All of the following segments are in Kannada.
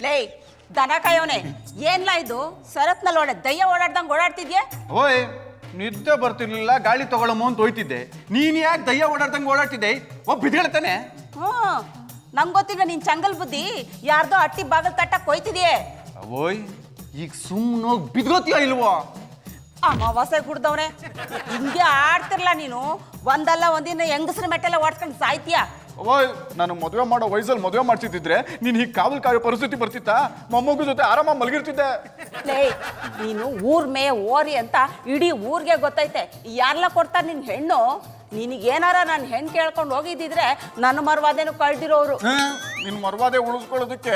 ಲೇ ದನ ಕಾಯೋನೆ ಏನ್ಲಾ ಇದು ಸರತ್ನಲ್ಲಿ ದಯ್ಯ ಓಡಾಡ್ದಂಗೆ ಓಡಾಡ್ತಿದ್ಯಾ? ಓಯ್ ನಿದ್ದೆ ಬರ್ತಿರ್ಲಿಲ್ಲ, ಗಾಳಿ ತಗೊಳ್ಳಮೋ ಅಂತ ಹೋಯ್ತಿದ್ದೆ. ನೀನ್ ಯಾಕೆ ದಯ್ಯ ಓಡಾಡ್ದಂಗೆ ಓಡಾಡ್ತಿದ್ದೆ? ಬಿದ್ಹೇಳ್ತಾನೆ. ನಂಗೆ ಗೊತ್ತಿಲ್ಲ ನಿನ್ ಚಂಗಲ್ ಬುದ್ಧಿ ಯಾರ್ದೋ ಅಟ್ಟಿ ಬಾಗಲ್ ತಟ್ಟಕ್ ಹೋಯ್ತಿದ್ಯೆ. ಓಯ್ ಈಗ ಸುಮ್ಮನೋಗಿ ಬಿದ್ಗೋತೀಯ ಇಲ್ವೋ? ಅಮಾವಾಸ್ಯೆ ಕುಡ್ದವ್ರೆ ಹಿಂಗೆ ಆಡ್ತಿರ್ಲ ನೀನು. ಒಂದಲ್ಲ ಒಂದಿನ ಹೆಂಗಸ್ರ ಮೆಟ್ಟೆಲ್ಲ ಓಡ್ಕೊಂಡು ಸಾಯ್ತೀಯ. ಓಯ್ ನಾನು ಮದುವೆ ಮಾಡೋ ವಯಸ್ಸಲ್ಲಿ ಮದುವೆ ಮಾಡ್ಸಿದ್ರೆ ನೀನು ಹೀಗೆ ಕಾವಲ್ ಕಾಯೋ ಪರಿಸ್ಥಿತಿ ಬರ್ತಿತ್ತಾ? ಮೊಮ್ಮಗು ಜೊತೆ ಆರಾಮಾಗಿ ಮಲಗಿರ್ತಿದ್ದೆ. ಲೇ ನೀನು ಊರ್ ಮೇ ಓರಿ ಅಂತ ಇಡೀ ಊರಿಗೆ ಗೊತ್ತೈತೆ. ಯಾರೆಲ್ಲ ಕೊಡ್ತಾರೆ ನಿನ್ ಹೆಣ್ಣು? ನಿನಗೇನಾರ ನಾನು ಹೆಣ್ಣು ಕೇಳ್ಕೊಂಡು ಹೋಗಿದ್ದಿದ್ರೆ ನನ್ನ ಮರ್ವಾದೇನು ಕಳ್ದಿರೋರು. ನಿನ್ ಮರ್ವಾದೆ ಉಳಿಸ್ಕೊಳ್ಳೋದಕ್ಕೆ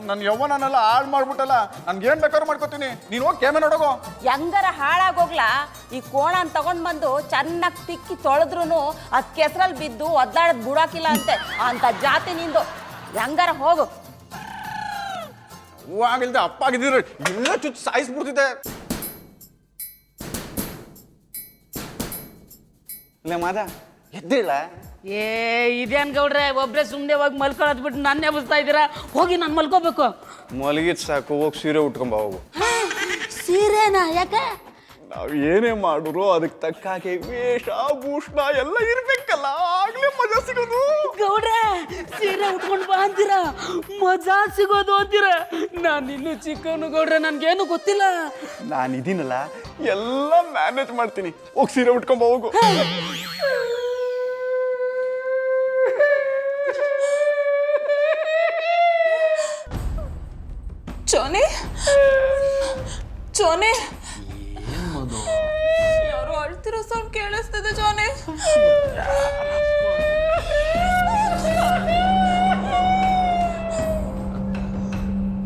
ನನ್ನ ಯವ್ವನನೆಲ್ಲ ಹಾಳು ಮಾಡ್ಬಿಟ್ಟಲ್ಲ. ನನ್ಗೆ ಏನ್ ಬೇಕಾದ್ರೂ ಮಾಡ್ಕೋತೀನಿ. ನೀನು ಹೋಗಿ ಕೇಮೆ ನೋಡೋಗೋ. ಹೆಂಗಾರ ಹಾಳಾಗೋಗ್ಲಾ? ಈ ಕೋಣನ್ ತಗೊಂಡ್ ಬಂದು ಚೆನ್ನಾಗಿ ತಿಕ್ಕಿ ತೊಳೆದ್ರು ಅದ್ ಕೆಸರಲ್ಲಿ ಬಿದ್ದು ಒದ್ದಾಡದ್ ಬಿಡಾಕಿಲ್ಲ ಅಂತೆ. ಅಂತ ಜಾತಿ ನಿಂದು. ಹೆಂಗಾರ ಹೋಗು. ಹೂವಾಗಿಲ್ದೆ ಅಪ್ಪಾಗಿದ್ದೀರ ಎಲ್ಲ ಚುಚ್ಚು ಸಾಯಿಸ್ಬಿಡ್ತಿದ್ದೆ. ಮಾದ ಎದ್ದಿಲ್ಲ? ಇದೇನ್ ಗೌಡ್ರೆ ಒಬ್ರೆ ಸುಮ್ಮನೆ ಹೋಗಿ ಮಲ್ಕೊಳ್ಳೋದ್ ಬಿಟ್ಟು ನನ್ನೇ ಬಸ್ತಾ ಇದ್ದೀರಾ? ಹೋಗಿ ನಾನು ಮಲ್ಕೋಬೇಕು. ಮಲಗಿದ್ ಸಾಕು, ಹೋಗಿ ಸೀರೆ ಉಟ್ಕೊಂಬ ಹೋಗು. ಸೀರೆನಾ? ಯಾಕೆ? ನಾವ್ ಏನೇ ಮಾಡಿದ್ರು ಅದಕ್ಕೆ ತಕ್ಕ ಹಾಗೆ ವೇಷ ಭೂಷಣ ಎಲ್ಲ ಇರ್ಬೇಕಲ್ಲ, ಆಗ್ಲೇ ಮಜಾ ಸಿಗೋದು. ಗೌಡ್ರೆ ಸೀರೆ ಉಟ್ಕೊಂಡು ಬಾ ಅಂತೀರಾ, ಮಜಾ ಸಿಗೋದು ಅಂತೀರ? ನಾನು ಇನ್ನೂ ಚಿಕ್ಕವನು ಗೌಡ್ರೆ, ನನ್ಗೇನು ಗೊತ್ತಿಲ್ಲ. ನಾನು ಇದೀನಲ್ಲ, ಎಲ್ಲ ಮ್ಯಾನೇಜ್ ಮಾಡ್ತೀನಿ. ಹೋಗಿ ಸೀರೆ ಉಟ್ಕೊಂಬ ಹೋಗು. ಚೋನಿ ಚೋನಿ ಯಾರು ಅಳ್ತಿರೋ ಸೌಂಡ್ ಕೇಳಿಸ್ತಿದೆ. ಚೋನಿ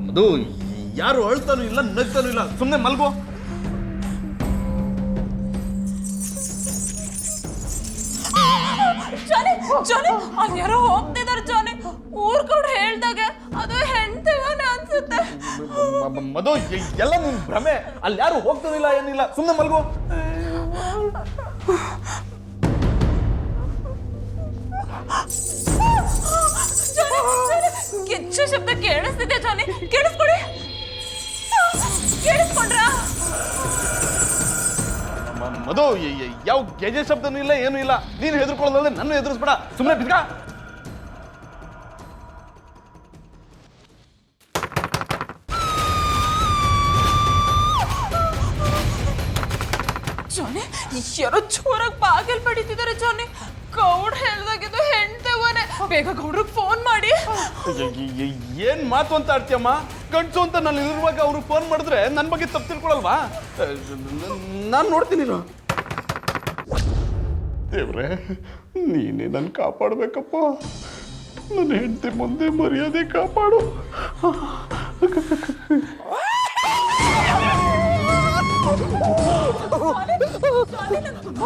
ಅದು ಯಾರು ಅಳ್ತಾನೂ ಇಲ್ಲ, ನಗ್ತಾನೂ ಇಲ್ಲ. ಸುಮ್ಮನೆ ಮಲ್ಗೋ. ಚೋನಿ ಚೋನಿ ಅಲ್ಲಿ ಯಾರೋ ಹೋಗ್ತಿದಾರೆ. ಚೋನಿ ಊರ್ ಕೂಡ ಹೇಳ್ದಾಗೆ ಅದು ಹೆಣ್ತಿವನೇ ಅನ್ಸುತ್ತೆ. ಮಧು ಎಲ್ಲ ನಿನ್ ಭ್ರಮೆ. ಅಲ್ಲಿ ಯಾರು ಹೋಗ್ತಾನಿಲ್ಲ, ಏನಿಲ್ಲ. ಸುಮ್ಮನೆ ಮಲ್ಗೋ. ಕಿಚ್ಚು ಶಬ್ದ ಕೇಳಿಸ್ತಿದೆ. ಚೋನಿ ಕೇಳಿಸ್ಕೊಡಿ. ಕೇಳಿಸ್ಕೊಂಡ್ರಾ? ಮಧು ಯಾವ ಗೆಜೆ ಶಬ್ದನೂ ಇಲ್ಲ, ಏನೂ ಇಲ್ಲ. ನೀನು ಹೆದರ್ಕೊಳ್ಳೋದ್ರೆ ನನ್ನ ಎದುರಿಸ್ಬೇಡ. ಸುಮ್ಮನೆ ಬಿದ್ಕ. ಜೋನಿ ಯಾರೋ ಜೋರಾಗಿ ಬಾಗಿಲು ಬಡಿತಿದ್ದಾರೆ. ಜೋನಿ ಗೌಡ್ ಹೇಳ್ದಾಗಿದ್ದು ಹೆಣ್ತೇವನೆ. ಬೇಗ ಗೌಡ್ರಿಗೆ ಫೋನ್ ಮಾಡಿ. ಏನ್ ಮಾತು ಅಂತ ಆಡ್ತೀಯಮ್ಮ? ಗಂಡ್ಸು ಅಂತ ನಾನು ಇರುವಾಗ ಅವ್ರಿಗೆ ಫೋನ್ ಮಾಡಿದ್ರೆ ನನ್ನ ಬಗ್ಗೆ ತಪ್ಪು ತಿಳ್ಕೊಳಲ್ವಾ? ನಾನು ನೋಡ್ತೀನಿ. ದೇವ್ರೆ, ನೀನೇ ನನ್ನ ಕಾಪಾಡ್ಬೇಕಪ್ಪ. ನನ್ನ ಹೆಂಡತಿ ಮುಂದೆ ಮರ್ಯಾದೆ ಕಾಪಾಡು.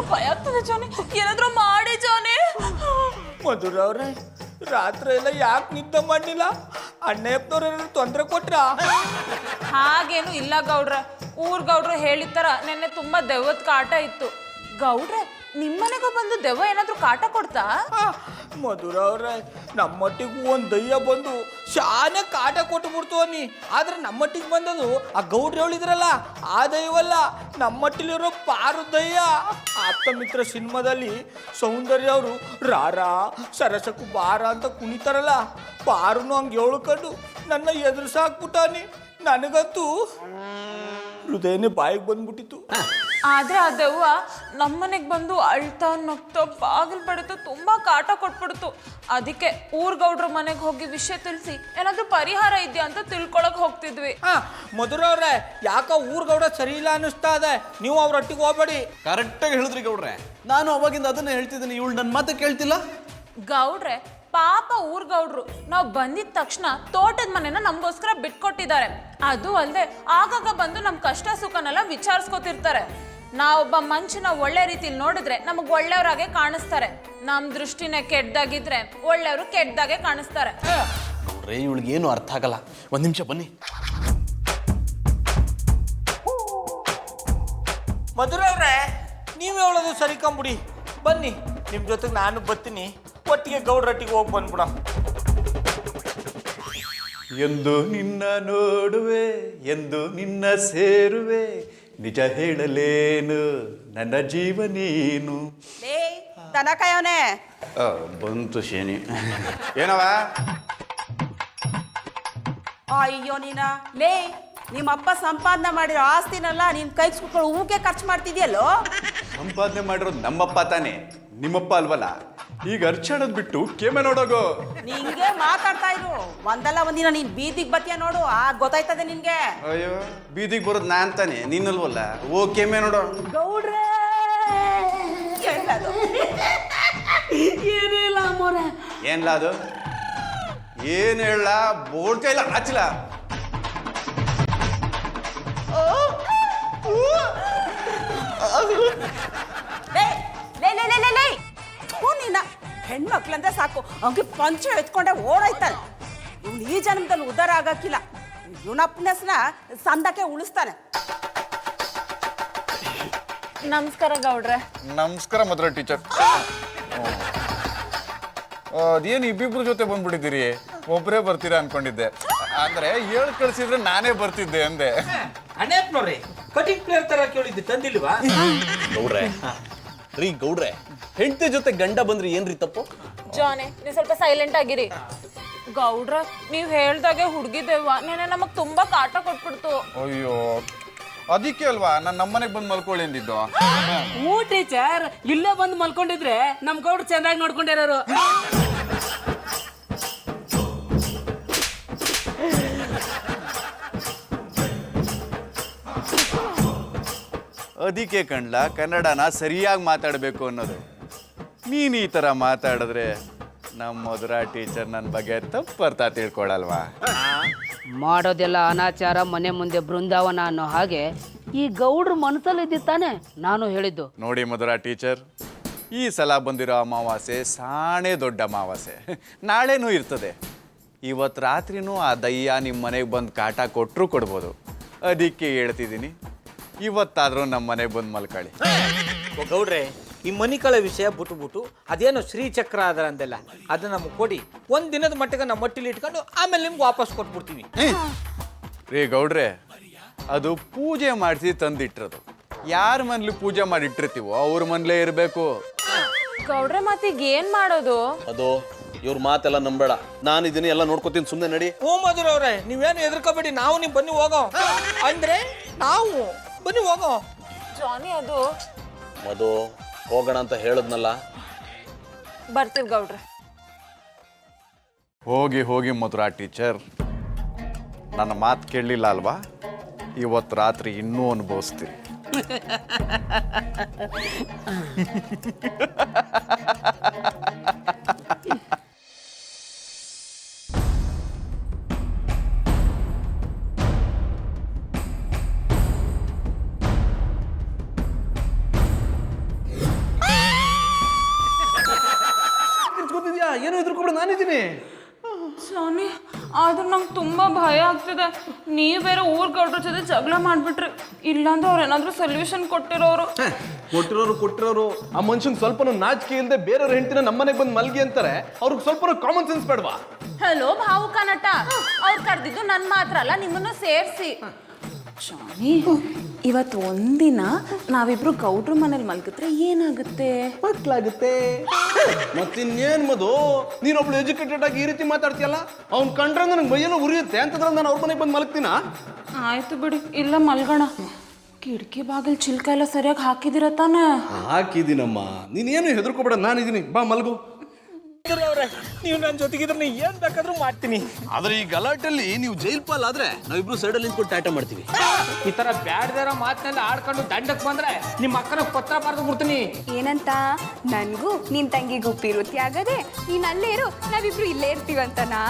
ಭಯ ಆಗ್ತದೆ. ಜೋನಿ ಏನಾದ್ರೂ ಮಾಡಿ. ಜೋನಿ ಮಧುರ ಅವ್ರೆ, ರಾತ್ರಿ ಎಲ್ಲ ಯಾಕೆ ನಿದ್ದೆ ಮಾಡಲಿಲ್ಲ? ಅಣ್ಣಯ್ಯಪ್ಪನವ್ರು ಏನಾದ್ರು ತೊಂದರೆ ಕೊಟ್ರಾ? ಹಾಗೇನು ಇಲ್ಲ ಗೌಡ್ರ. ಊರ್ ಗೌಡ್ರು ಹೇಳಿತ್ತಾರ ನೆನ್ನೆ ತುಂಬಾ ದೆವ್ವದ ಕಾಟ ಇತ್ತು. ಗೌಡ್ರೆ ನಿಮ್ಮನೆಗೂ ಬಂದು ದೆವ್ವ ಏನಾದ್ರೂ ಕಾಟ ಕೊಡ್ತಾ? ಮಧುರ ಅವ್ರೆ, ನಮ್ಮಟ್ಟಿಗೂ ಒಂದು ದಯ್ಯ ಬಂದು ಶಾನೆ ಕಾಟ ಕೊಟ್ಟು ಬಿಡ್ತು ಅನ್ನಿ. ಆದ್ರೆ ನಮ್ಮಟ್ಟಿಗೆ ಬಂದದು ಆ ಗೌಡ್ರು ಹೇಳಿದ್ರಲ್ಲ ಆ ದೈವಲ್ಲ, ನಮ್ಮಟ್ಟಿಲಿರೋ ಪಾರು ದಯ್ಯ. ಆಪ್ತಮಿತ್ರ ಸಿನಿಮಾದಲ್ಲಿ ಸೌಂದರ್ಯ ಅವರು ರಾರಾ ಸರಸಕ್ಕೂ ಬಾರ ಅಂತ ಕುಣಿತಾರಲ್ಲ, ಪಾರುನು ಹಂಗೆ ಹೇಳ್ಕೊಂಡು ನನ್ನ ಎದುರಿಸಾಕ್ಬಿಟ್ಟಾನಿ. ನನಗಂತೂ ಹೃದಯನೇ ಬಾಯಿಗೆ ಬಂದ್ಬಿಟ್ಟಿತ್ತು. ಆದ್ರೆ ಆ ದೆವ್ವ ನಮ್ಮನೆಗೆ ಬಂದು ಅಳ್ತಾ ನಗ್ತಾ ಬಾಗಿಲು ಬಡಿತು ತುಂಬಾ ಕಾಟ ಕೊಟ್ಬಿಡ್ತು. ಅದಕ್ಕೆ ಊರ್ ಗೌಡ್ರ ಮನೆಗೆ ಹೋಗಿ ವಿಷಯ ತಿಳಿಸಿ ಏನಾದ್ರೂ ಪರಿಹಾರ ಇದೆಯಾ ಅಂತ ತಿಳ್ಕೊಳಕ್ ಹೋಗ್ತಿದ್ವಿ. ಮಧುರ ಅವ್ರೆ, ಯಾಕ ಊರ್ ಗೌಡ ಸರಿ ಇಲ್ಲ ಅನ್ನಿಸ್ತಾ ಇದೆ. ನೀವು ಅವ್ರೊಟ್ಟಿಗೆ ಹೋಗ್ಬೇಡಿ. ಕರೆಕ್ಟಾಗಿ ಹೇಳಿದ್ರಿ ಗೌಡ್ರೆ. ನಾನು ಅವಾಗಿಂದ ಅದನ್ನೇ ಹೇಳ್ತಿದ್ದೀನಿ. ಇವಳು ನನ್ನ ಮಾತು ಕೇಳ್ತಿಲ್ಲ. ಗೌಡ್ರೆ ಪಾಪ ಊರ್ ಗೌಡ್ರು ನಾವು ಬಂದಿದ ತಕ್ಷಣ ತೋಟದ ಮನೆನ ನಮಗೋಸ್ಕರ ಬಿಟ್ಕೊಟ್ಟಿದ್ದಾರೆ. ಅದು ಅಲ್ಲದೆ ಆಗಾಗ ಬಂದು ನಮ್ಮ ಕಷ್ಟ ಸುಖನೆಲ್ಲ ವಿಚಾರಿಸ್ಕೊತಿರ್ತಾರೆ. ನಾವೊಬ್ಬ ಮನುಷ್ಯನ ಒಳ್ಳೆ ರೀತಿಲಿ ನೋಡಿದ್ರೆ ನಮಗೆ ಒಳ್ಳೆಯವರಾಗೆ ಕಾಣಿಸ್ತಾರೆ. ನಮ್ಮ ದೃಷ್ಟಿನೇ ಕೆಟ್ಟದಾಗಿದ್ರೆ ಒಳ್ಳೆಯವರು ಕೆಟ್ಟದಾಗೆ ಕಾಣಿಸ್ತಾರೆ. ನೋಡ್ರಿ, ಇವಳಿಗೇನು ಅರ್ಥ ಆಗಲ್ಲ. ಒಂದು ನಿಮಿಷ ಬನ್ನಿ. ಮಧುರ ಅವ್ರೆ, ನೀವು ಹೇಳೋದು ಸರಿ ಕಂಬಿಡಿ. ಬನ್ನಿ, ನಿಮ್ಮ ಜೊತೆಗೆ ನಾನು ಬರ್ತೀನಿ. ಒಟ್ಟಿಗೆ ಗೌಡ್ರಟ್ಟಿಗೆ ಹೋಗಿ ಬಂದ್ಬಿಡ. ಎಂದು ನಿನ್ನ ನೋಡುವೆ ಎಂದು ನಿನ್ನ ಸೇರುವೆ ನಿಜ ಹೇಳಲೇನು ನನ್ನ ಜೀವ ನೀನು. ಲೇ ದನ ಕಾಯವನೆ ಬಂತು ಶನಿ. ಏನವ? ಅಯ್ಯೋ ನೀನ ಲೇ ನಿಮ್ಮಪ್ಪ ಸಂಪಾದನೆ ಮಾಡಿರೋ ಆಸ್ತಿನೆಲ್ಲ ನಿನ್ ಕೈಗೆ ಸುಟ್ಕೊಂಡು ಹೂಗೆ ಖರ್ಚು ಮಾಡ್ತಿದ್ಯಲ್ಲೋ. ಸಂಪಾದನೆ ಮಾಡಿರೋದು ನಮ್ಮಪ್ಪ ತಾನೆ, ನಿಮ್ಮಪ್ಪ ಅಲ್ವಲ್ಲ. ಈಗ ಅರ್ಚಾಡೋದ್ ಬಿಟ್ಟು ಕೇಮೆ ನೋಡೋಗು. ನಿಂಗೆ ಮಾತಾಡ್ತಾ ಇರು, ಒಂದಲ್ಲ ಒಂದಿನ ನೀನ್ ಬೀದಿಗೆ ಬತ್ತಿಯ ನೋಡು, ಗೊತ್ತಾಯ್ತದೆ ನಿನ್ಗೆ. ಅಯ್ಯೋ ಬೀದಿಗೆ ಬರೋದು ನಾನ್ ತಾನೆ, ನೀನಲ್ವಲ್ಲ. ಓ ಕೇಮೆ ನೋಡೋ. ಗೌಡ್ರೆ ಏನದು? ಏನಿಲ್ಲ ಅಮ್ಮೋರೆ. ಏನ್ಲ ಅದು? ಏನ್ ಹೇಳ ಬೋಳ್ಕ ಇಲ್ಲ ಹಚ್ಚಲ. ಲೇ ಲೇ ಲೇ ಲೇ ಲೇ ಲೇ ಥೂ ನೀನ ಹೆಣ್ಮಕ್ಳಂದ್ರೆ ಸಾಕು ಅವ್ಗೆ ಪಂಚ ಎತ್ಕೊಂಡೆ ಓಡಾಯ್ತಾನೆ. ಇವ್ನು ಈ ಜನ್ಮದಲ್ಲಿ ಉದ್ಧಾರ ಆಗಕ್ಕಿಲ್ಲ. ಇವನಪ್ಪನೆಸ್ನ ಸಂದಕ್ಕೆ ಉಳಿಸ್ತಾನೆ. ನಮಸ್ಕಾರ ಗೌಡ್ರೆ. ನಮಸ್ಕಾರ ಮಧುರ ಟೀಚರ್. ಅದೇನು ಇಬ್ಬಿಬ್ರ ಜೊತೆ ಬಂದ್ಬಿಟ್ಟಿದ್ದೀರಿ? ಒಬ್ಬರೇ ಬರ್ತೀರಾ ಅನ್ಕೊಂಡಿದ್ದೆ. ಅಂದ್ರೆ ಹೇಳಿ ಕಳ್ಸಿದ್ರೆ ನಾನೇ ಬರ್ತಿದ್ದೆ ಅಂದೆ. ಅನೇಕ್ ನೋಡ್ರಿ ಕಟಿಂಗ್ ಪ್ಲೇಯರ್ ತರ ಕೇಳಿದ್ದೆ, ತಂದಿಲ್ವಾ? ಗೌಡ್ರೆ ರೀ ಗೌಡ್ರೆ, ಹೆಂಡತಿ ಜೊತೆ ಗಂಡ ಬಂದ್ರೆ ಏನ್ರಿ ತಪ್ಪು? ಜಾನೆ ನೀವು ಸ್ವಲ್ಪ ಸೈಲೆಂಟ್ ಆಗಿರಿ. ಗೌಡ್ರ ನೀವ್ ಹೇಳ್ದಾಗೆ ಹುಡುಗಿದೇವ ನೆನೆ ನಮಗ್ ತುಂಬಾ ಕಾಟ ಕೊಟ್ಬಿಡ್ತು. ಅಯ್ಯೋ ಅದಕ್ಕೆ ಅಲ್ವಾ ನಾನು ನಮ್ಮನೆಗೆ ಬಂದು ಮಲ್ಕೊಳ್ಳಿ ಅಂದಿದ್ದು. ಹ್ಞೂ ಟೀಚರ್, ಇಲ್ಲೇ ಬಂದು ಮಲ್ಕೊಂಡಿದ್ರೆ ನಮ್ ಗೌಡ್ರು ಚೆನ್ನಾಗಿ ನೋಡ್ಕೊಂಡಿರೋರು. ಅದಕ್ಕೆ ಕಣ್ಲ ಕನ್ನಡನ ಸರಿಯಾಗಿ ಮಾತಾಡಬೇಕು ಅನ್ನೋದು. ನೀನು ಈ ಥರ ಮಾತಾಡಿದ್ರೆ ನಮ್ಮ ಮಧುರ ಟೀಚರ್ ನನ್ನ ಬಗ್ಗೆ ತಪ್ಪರ್ಥ ತಿಳ್ಕೊಳಲ್ವಾ? ಮಾಡೋದೆಲ್ಲ ಅನಾಚಾರ, ಮನೆ ಮುಂದೆ ಬೃಂದಾವನ ಅನ್ನೋ ಹಾಗೆ ಈ ಗೌಡ್ರ ಮನಸ್ಸಲ್ಲಿದ್ದಾನೆ ನಾನು ಹೇಳಿದ್ದು. ನೋಡಿ ಮಧುರ ಟೀಚರ್, ಈ ಸಲ ಬಂದಿರೋ ಅಮಾವಾಸ್ಯೆ ಸಾಣೆ ದೊಡ್ಡ ಅಮಾವಾಸ್ಯೆ. ನಾಳೆನೂ ಇರ್ತದೆ. ಇವತ್ತು ರಾತ್ರಿನೂ ಆ ದಯ್ಯ ನಿಮ್ಮ ಮನೆಗೆ ಬಂದು ಕಾಟ ಕೊಟ್ಟರು ಕೊಡ್ಬೋದು. ಅದಕ್ಕೆ ಹೇಳ್ತಿದ್ದೀನಿ, ಇವತ್ತಾದರೂ ನಮ್ಮ ಮನೆಗೆ ಬಂದು ಮಲ್ಕೊಳ್ಳಿ. ಗೌಡ್ರೆ ಈ ಮನಿಕಳ ವಿಷಯ ಬಿಟ್ಟು ಅದೇನೋ ಶ್ರೀಚಕ್ರ ಅದರ ಅಂದೆಲ್ಲ ಅದನ್ನ ನಮಗೆ ಕೊಡಿ. ಒಂದ್ ದಿನದ ಮಟ್ಟಿಗೆ ನಮ್ಮ ಮಟ್ಟಿಲಿ ಇಟ್ಕೊಂಡು ಆಮೇಲೆ ನಿಮ್ಗೆ ವಾಪಸ್ ಕೊಟ್ಬಿಡ್ತೀವಿ. ರೀ ಗೌಡ್ರೆ, ಅದು ಪೂಜೆ ಮಾಡಿಸಿ ತಂದಿಟ್ಟಿರೋದು. ಯಾರ ಮನೇಲಿ ಪೂಜೆ ಮಾಡಿ ಇಟ್ಟಿರ್ತೀವೋ ಅವ್ರ ಮನೇಲೇ ಇರಬೇಕು. ಗೌಡ್ರೆ ಮತ್ತೀಗ ಏನ್ ಮಾಡೋದು? ಅದು ಇವ್ರ ಮಾತೆಲ್ಲ ನಂಬೇಡ. ನಾನು ಇದನ್ನ ಎಲ್ಲ ನೋಡ್ಕೋತೀನಿ, ಸುಮ್ಮನೆ ನಡಿ. ಹ್ಞೂ ಮಧುರ ಅವ್ರೆ, ನೀವೇನು ಹೆದರ್ಕೋಬೇಡಿ, ನಾವು ನೀವು ಬನ್ನಿ ಹೋಗೋ ಅಂದ್ರೆ ನಾವು ಬನ್ನಿ ಹೋಗೋ. ಜಾನಿ ಅದು ಮದು ಹೋಗೋಣ ಅಂತ ಹೇಳದ್ನಲ್ಲ. ಬರ್ತೀವಿ ಗೌಡ್ರೆ. ಹೋಗಿ ಹೋಗಿ ಮಧುರ ಟೀಚರ್, ನನ್ನ ಮಾತು ಕೇಳಲಿಲ್ಲ ಅಲ್ವಾ? ಇವತ್ತು ರಾತ್ರಿ ಇನ್ನೂ ಅನುಭವಿಸ್ತೀರಿ. ಏನು ಹೆದರ್ಕೊಬೇಡ, ನಾನಿದ್ದೀನಿ. ಜಾನಿ ಆದ್ರೂ ನಂಗೆ ತುಂಬಾ ಭಯ ಆಗ್ತಿದೆ. ನೀವ್ ಬೇರೆ ಊರ್ ಗೌಡ್ರ ಜೊತೆ ಜಗಳ ಮಾಡ್ಬಿಟ್ರಿ, ಇಲ್ಲಾಂದ್ರೆ ಅವ್ರ ಏನಾದ್ರು ಸೊಲ್ಯೂಷನ್ ಕೊಟ್ಟಿರೋರು. ಕೊಟ್ಟಿರೋರು ಆ ಮನುಷ್ಯನ್ ಸ್ವಲ್ಪ ನಾಚಿಕೆ ಇಲ್ಲದೆ ಬೇರೆಯವ್ರ ಹೆಂಡತಿನ ನಮ್ಮನೆಗೆ ಬಂದು ಮಲ್ಗಿ ಅಂತಾರೆ. ಅವ್ರಿಗೆ ಸ್ವಲ್ಪ ಕಾಮನ್ ಸೆನ್ಸ್ ಬೇಡವಾ? ಹಲೋ ಭಾವುಕ ನಟ, ಅವ್ರು ಕರೆದಿದ್ದು ನನ್ ಮಾತ್ರ ಅಲ್ಲ, ನಿಮ್ಮನ್ನು ಸೇರಿಸಿ. ಜಾನಿ ಇವತ್ತು ಒಂದಿನ ನಾವಿಬ್ರು ಗೌಡ್ರ ಮನೇಲಿ ಮಲ್ಗಿದ್ರೆ ಏನಾಗುತ್ತೆ? ಮಕ್ಕಳಾಗುತ್ತೆ. ಮತ್ತಿನ್ನೇನ್ ಮದು, ನೀನೊಬ್ಳು ಎಜುಕೇಟೆಡ್ ಆಗಿ ಈ ರೀತಿ ಮಾತಾಡ್ತೀಯಲ್ಲ, ಅವ್ನ್ ಕಂಡ್ರೆ ನನಗೆ ಮೈಯೆಲ್ಲ ಉರಿಯುತ್ತೆ ಅಂತಂದ್ರೆ ನಾನು ಅವ್ರ ಮನೆಗೆ ಬಂದು ಮಲಗ್ತೀನ? ಆಯ್ತು ಬಿಡಿ, ಇಲ್ಲ ಮಲ್ಗೋಣ. ಕಿಟಕಿ ಬಾಗಿಲು ಚಿಲ್ಕ ಎಲ್ಲ ಸರಿಯಾಗಿ ಹಾಕಿದಿರ ತಾನೆ? ಹಾಕಿದ್ದೀನಮ್ಮ, ನೀನೇನು ಹೆದರ್ಕೋಬೇಡ, ನಾನಿದ್ದೀನಿ, ಬಾ ಮಲ್ಗು. ನೀವು ನನ್ನ ಜೊತೆಗಿದ್ರೆ ನೀ ಏನ್ ಬೇಕಾದ್ರೂ ಮಾಡ್ತೀನಿ. ಆದ್ರೆ ಈ ಗಲಾಟೆಯಲ್ಲಿ ನೀವು ಜೈಲ್ ಪಾಲ್ ಆದ್ರೆ ನಾವಿಬ್ರು ಸೈಡಲ್ಲಿ ನಿಂತ್ಕೊಂಡು ಟಾಟ ಮಾಡ್ತೀವಿ. ಈ ತರ ಬ್ಯಾಡ್ದಾರ ಮಾತನ್ನೆಲ್ಲ ಆಡ್ಕೊಂಡು ದಂಡಕ್ಕೆ ಬಂದ್ರೆ ನಿಮ್ಮ ಅಕ್ಕನ ಪತ್ರ ಬರೆದು ಬಿಡ್ತೀನಿ. ಏನಂತ? ನನಗೂ ನಿನ್ ತಂಗಿಗೂ ಪ್ರೀತಿ ಆಗದೆ ನೀನ್ ಅಲ್ಲೇ ಇರು, ನಾವಿಬ್ರು ಇಲ್ಲೇ ಇರ್ತೀವಂತನಾ?